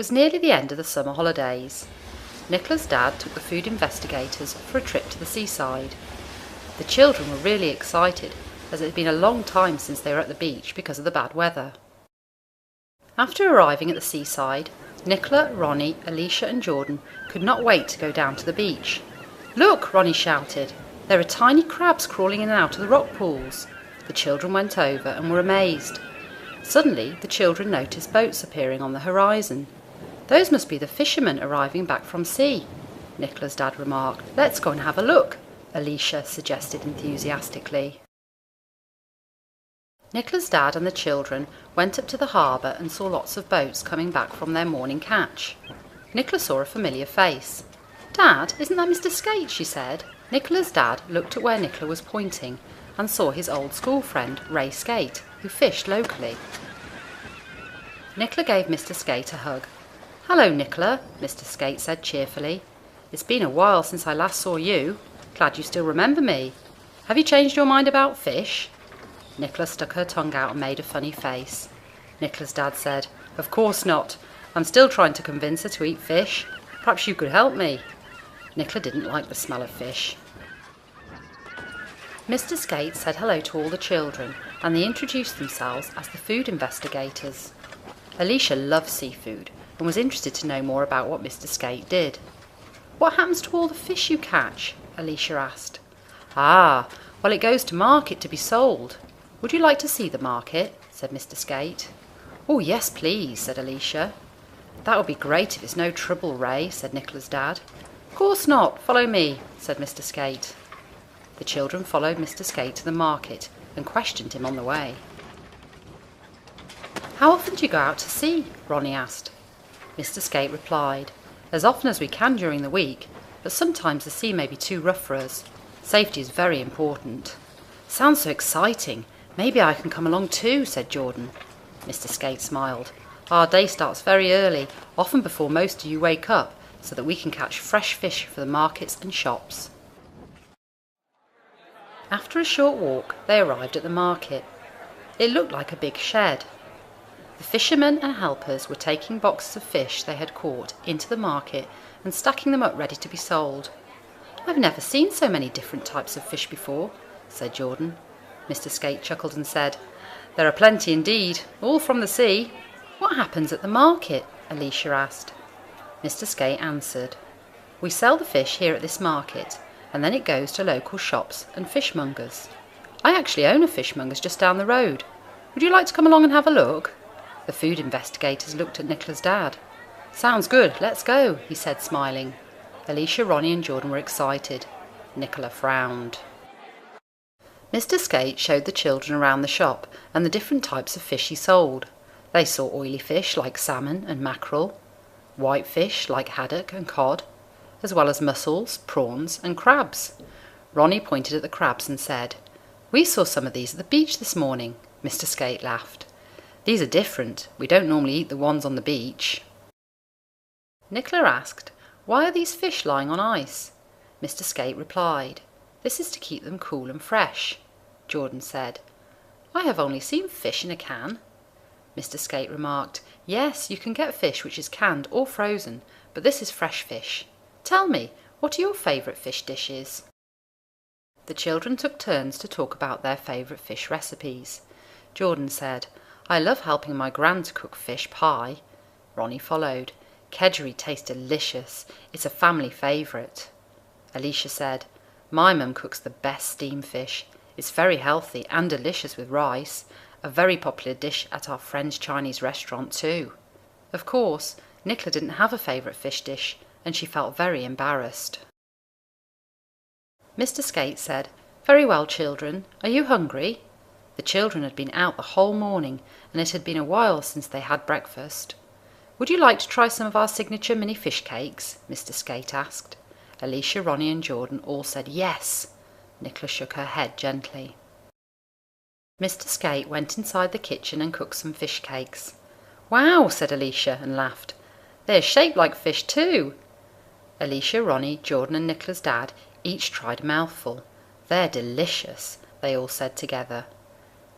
was nearly the end of the summer holidays. Nicola's dad took the food investigators for a trip to the seaside. The children were really excited, as it had been a long time since they were at the beach because of the bad weather. After arriving at the seaside, Nicola, Ronnie, Alicia and Jordan could not wait to go down to the beach. "Look!" Ronnie shouted. "There are tiny crabs crawling in and out of the rock pools." The children went over and were amazed. Suddenly, the children noticed boats appearing on the horizon. "Those must be the fishermen arriving back from sea," Nicola's dad remarked. "Let's go and have a look," Alicia suggested enthusiastically. Nicola's dad and the children went up to the harbour and saw lots of boats coming back from their morning catch. Nicola saw a familiar face. "Dad, isn't that Mr. Skate?" she said. Nicola's dad looked at where Nicola was pointing and saw his old school friend, Ray Skate, who fished locally. Nicola gave Mr. Skate a hug. "Hello, Nicola," Mr. Skate said cheerfully. "It's been a while since I last saw you. Glad you still remember me. Have you changed your mind about fish?" Nicola stuck her tongue out and made a funny face. Nicola's dad said, "Of course not. I'm still trying to convince her to eat fish. Perhaps you could help me." Nicola didn't like the smell of fish. Mr. Skate said hello to all the children, and they introduced themselves as the food investigators. Alicia loved seafood and was interested to know more about what Mr. Skate did. "What happens to all the fish you catch?" Alicia asked. "Ah, well, it goes to market to be sold. Would you like to see the market?" said Mr. Skate. "Oh, yes, please," said Alicia. "That would be great if it's no trouble, Ray," said Nicola's dad. "Of course not. Follow me," said Mr. Skate. The children followed Mr. Skate to the market and questioned him on the way. "How often do you go out to sea?" Ronnie asked. Mr. Skate replied, "As often as we can during the week, but sometimes the sea may be too rough for us. Safety is very important." "Sounds so exciting. Maybe I can come along too," said Jordan. Mr. Skate smiled. "Our day starts very early, often before most of you wake up, so that we can catch fresh fish for the markets and shops." After a short walk, they arrived at the market. It looked like a big shed. The fishermen and helpers were taking boxes of fish they had caught into the market and stacking them up ready to be sold. "I've never seen so many different types of fish before," said Jordan. Mr. Skate chuckled and said, "There are plenty indeed, all from the sea." "What happens at the market?" Alicia asked. Mr. Skate answered, "We sell the fish here at this market, and then it goes to local shops and fishmongers. I actually own a fishmonger's just down the road. Would you like to come along and have a look?" The food investigators looked at Nicola's dad. "Sounds good, let's go," he said, smiling. Alicia, Ronnie and Jordan were excited. Nicola frowned. Mr. Skate showed the children around the shop and the different types of fish he sold. They saw oily fish like salmon and mackerel, white fish like haddock and cod, as well as mussels, prawns and crabs. Ronnie pointed at the crabs and said, "We saw some of these at the beach this morning." Mr. Skate laughed. "These are different. We don't normally eat the ones on the beach." Nicola asked, "Why are these fish lying on ice?" Mr. Skate replied, "This is to keep them cool and fresh." Jordan said, "I have only seen fish in a can." Mr. Skate remarked, "Yes, you can get fish which is canned or frozen, but this is fresh fish. Tell me, what are your favourite fish dishes?" The children took turns to talk about their favourite fish recipes. Jordan said, "I love helping my gran to cook fish pie." Ronnie followed. "Kedgeree tastes delicious. It's a family favourite." Alicia said, "My mum cooks the best steamed fish. It's very healthy and delicious with rice. A very popular dish at our friend's Chinese restaurant too." Of course, Nicola didn't have a favourite fish dish, and she felt very embarrassed. Mr. Skate said, "Very well, children. Are you hungry?" The children had been out the whole morning, and it had been a while since they had breakfast. "Would you like to try some of our signature mini fish cakes?" Mr. Skate asked. Alicia, Ronnie and Jordan all said yes. Nicola shook her head gently. Mr. Skate went inside the kitchen and cooked some fish cakes. "Wow," said Alicia and laughed. "They're shaped like fish too." Alicia, Ronnie, Jordan and Nicola's dad each tried a mouthful. "They're delicious," they all said together.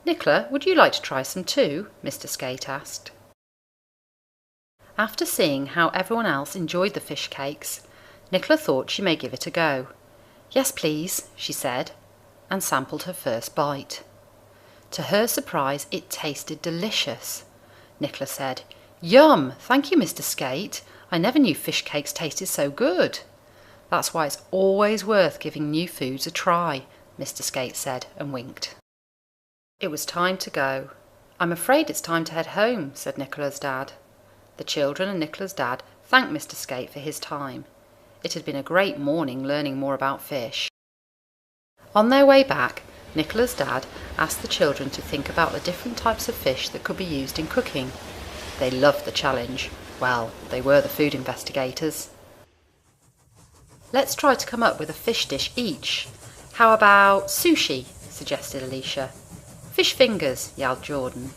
"Nicola, would you like to try some too?" Mr. Skate asked. After seeing how everyone else enjoyed the fish cakes, Nicola thought she may give it a go. "Yes, please," she said, and sampled her first bite. To her surprise, it tasted delicious. Nicola said, "Yum! Thank you, Mr. Skate. I never knew fish cakes tasted so good." "That's why it's always worth giving new foods a try," Mr. Skate said and winked. It was time to go. "I'm afraid it's time to head home," said Nicola's dad. The children and Nicola's dad thanked Mr. Skate for his time. It had been a great morning learning more about fish. On their way back, Nicola's dad asked the children to think about the different types of fish that could be used in cooking. They loved the challenge. Well, they were the food investigators. "Let's try to come up with a fish dish each. How about sushi?" suggested Alicia. "Fish fingers," yelled Jordan.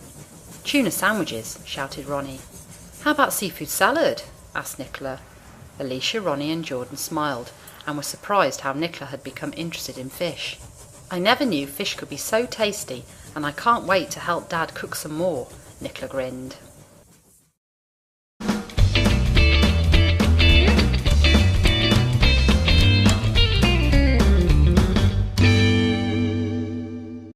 "Tuna sandwiches," shouted Ronnie. "How about seafood salad?" asked Nicola. Alicia, Ronnie and Jordan smiled and were surprised how Nicola had become interested in fish. "I never knew fish could be so tasty, and I can't wait to help Dad cook some more," Nicola grinned.